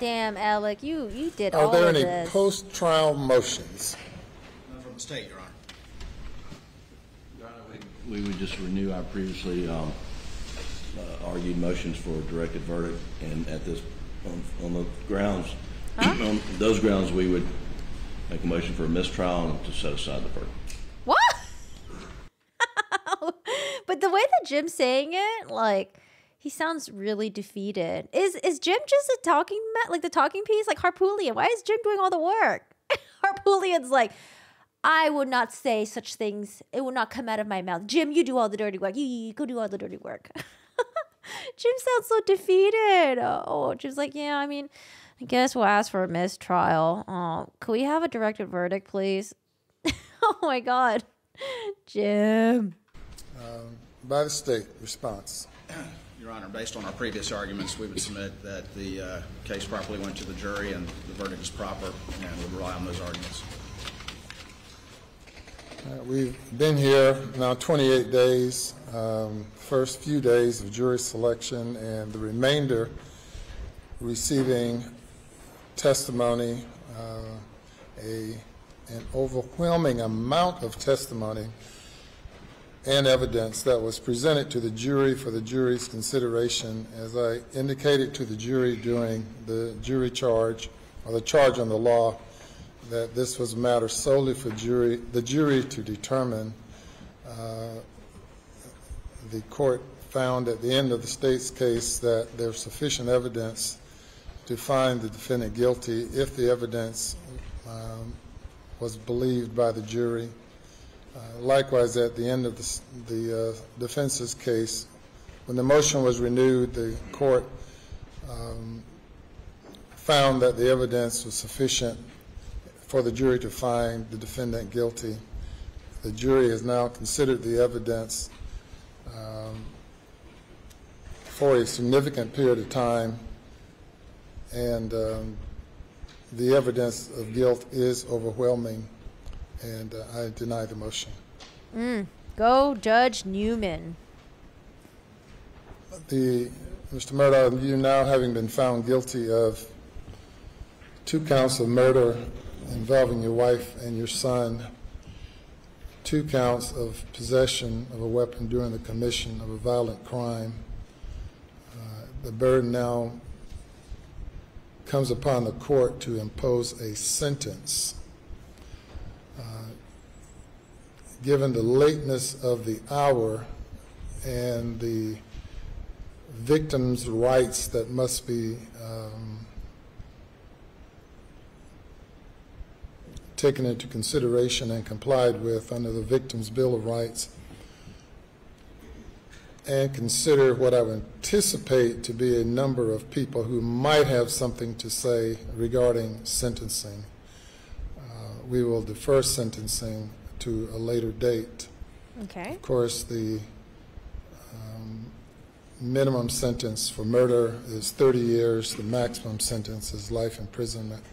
Damn, Alec, you did all of Are this. there any post-trial motions? None from the state, Your Honor. Your Honor, we would just renew our previously argued motions for a directed verdict, and at this, on the grounds, on those grounds, we would make a motion for a mistrial and to set aside the verdict. What? But the way that Jim's saying it, like, he sounds really defeated. Is Jim just a talking, like the talking piece, like Harpoolian? Why is Jim doing all the work? Harpoolian's like, I would not say such things. It would not come out of my mouth. Jim, you do all the dirty work. You go do all the dirty work. Jim sounds so defeated. Oh, Jim's like, yeah, I mean, I guess we'll ask for a mistrial. Could we have a directed verdict, please? Oh, my God. Jim. By the state, response. Your Honor, based on our previous arguments, we would submit that the case properly went to the jury and the verdict is proper, and would rely on those arguments. We've been here now 28 days, first few days of jury selection, and the remainder receiving testimony, an overwhelming amount of testimony and evidence that was presented to the jury for the jury's consideration. As I indicated to the jury during the jury charge, or the charge on the law, that this was a matter solely for the jury to determine. The court found at the end of the state's case that there's sufficient evidence to find the defendant guilty if the evidence was believed by the jury. Likewise, at the end of the defense's case, when the motion was renewed, the court found that the evidence was sufficient for the jury to find the defendant guilty. The jury has now considered the evidence for a significant period of time, and the evidence of guilt is overwhelming, and I deny the motion. Go Judge Newman. Mr. Murdaugh, you now having been found guilty of 2 counts of murder involving your wife and your son, 2 counts of possession of a weapon during the commission of a violent crime, the burden now comes upon the court to impose a sentence. Given the lateness of the hour and the victim's rights that must be taken into consideration and complied with under the Victim's Bill of Rights, and consider what I would anticipate to be a number of people who might have something to say regarding sentencing, we will defer sentencing to a later date. Okay. Of course, the minimum sentence for murder is 30 years. The maximum sentence is life imprisonment.